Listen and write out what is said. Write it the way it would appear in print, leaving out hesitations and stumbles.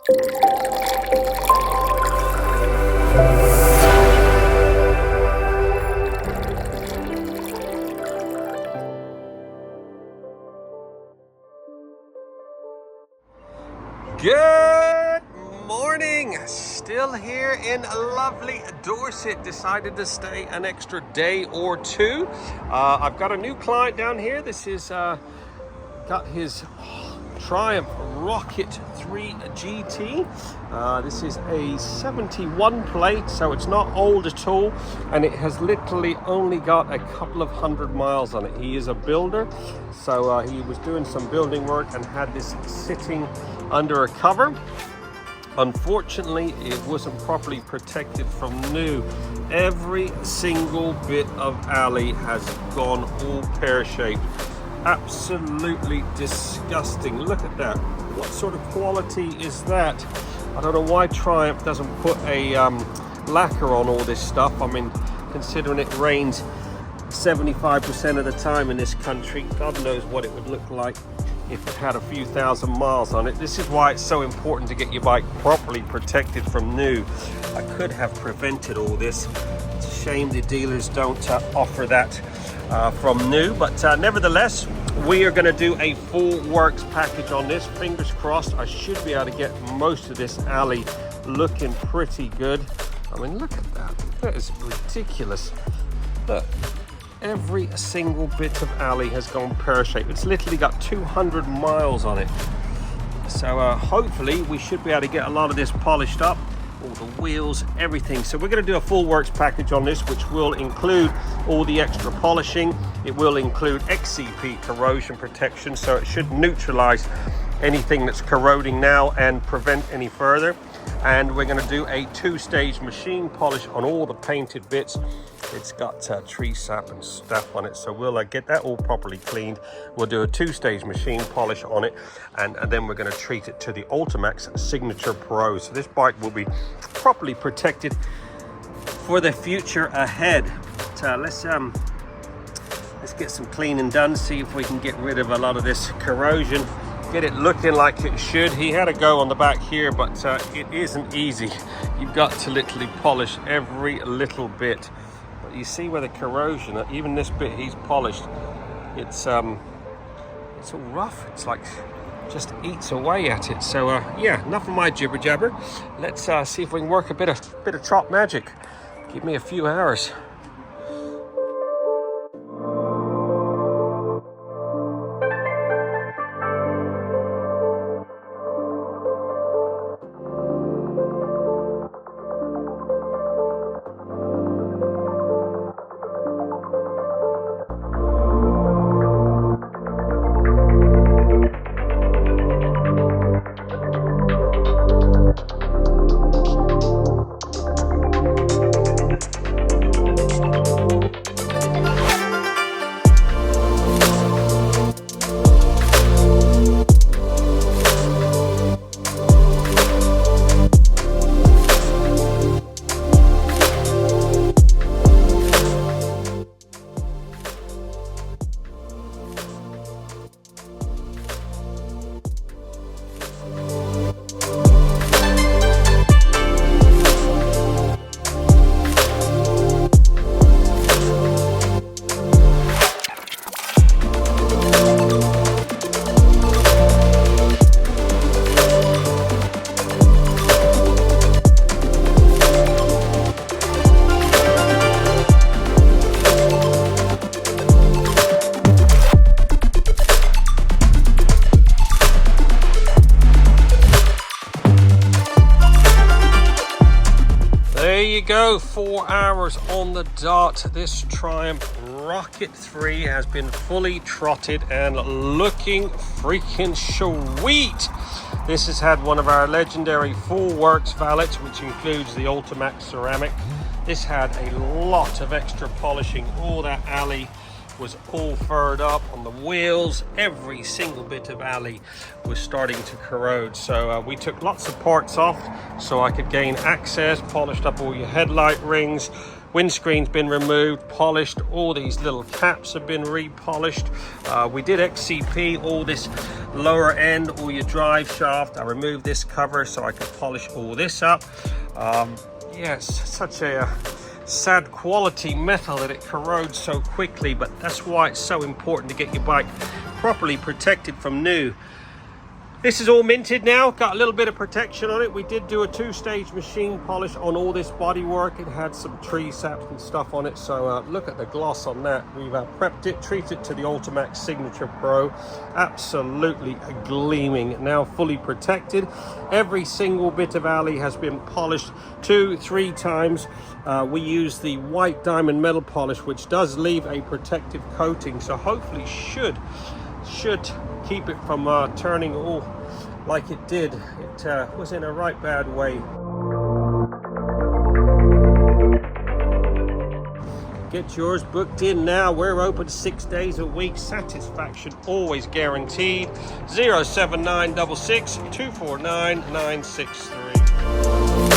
Good morning, still here in lovely Dorset. Decided to stay an extra day or two. I've got a new client down here. This is got his Triumph Rocket 3 GT. This is a 71 plate, so it's not old at all, and it has literally only got a couple of 100 miles on it. He is a builder, so he was doing some building work and had this sitting under a cover. Unfortunately, it wasn't properly protected from new. Every single bit of alley has gone all pear-shaped. Absolutely disgusting. Look at that. What sort of quality is that? I don't know why Triumph doesn't put a lacquer on all this stuff. I mean, considering it rains 75% of the time in this country, God knows what it would look like if it had a few thousand miles on it. This is why it's so important to get your bike properly protected from new. I could have prevented all this. It's a shame the dealers don't offer that from new, but nevertheless, we are going to do a full works package on this. Fingers crossed, I should be able to get most of this alley looking pretty good. I mean, look at that. That is ridiculous. Look. Every single bit of alley has gone pear-shaped. It's literally got 200 miles on it. So hopefully we should be able to get a lot of this polished up. All the wheels, everything. So we're going to do a full works package on this, which will include all the extra polishing. It will include XCP corrosion protection, so it should neutralize anything that's corroding now and prevent any further. And we're going to do a two-stage machine polish on all the painted bits. It's got tree sap and stuff on it, so we'll get that all properly cleaned. We'll do a two-stage machine polish on it, and then we're going to treat it to the Ultimaxx Signature Pro. So this bike will be properly protected for the future ahead. So let's get some cleaning done, see if we can get rid of a lot of this corrosion, get it looking like it should. He had a go on the back here, but it isn't easy. You've got to literally polish every little bit. But you see where the corrosion, even this bit he's polished, it's all rough. It's like just eats away at it. So yeah, enough of my jibber jabber. Let's see if we can work a bit of chop magic. Give me a few hours. Go 4 hours on the dot. This Triumph Rocket 3 has been fully trotted and looking freaking sweet. This has had one of our legendary full works valets, which includes the Ultimaxx ceramic. This had a lot of extra polishing. All that alley was all furred up on the wheels. Every single bit of alley was starting to corrode, so we took lots of parts off so I could gain access, polished up all your headlight rings, windscreen's been removed, polished, all these little caps have been repolished. We did XCP all this lower end or your drive shaft. I removed this cover so I could polish all this up. Yes, such a sad quality metal that it corrodes so quickly, but that's why it's so important to get your bike properly protected from new. This is all minted now, got a little bit of protection on it. We did do a 2-stage machine polish on all this bodywork. It had some tree saps and stuff on it, so look at the gloss on that. We've prepped it, treated it to the Ultimaxx Signature Pro. Absolutely gleaming, now fully protected. Every single bit of alley has been polished 2-3 times. We use the white diamond metal polish, which does leave a protective coating, so hopefully should keep it from turning all like it did. It was in a right bad way. Get yours booked in now. We're open 6 days a week. Satisfaction always guaranteed. 07966 249 963.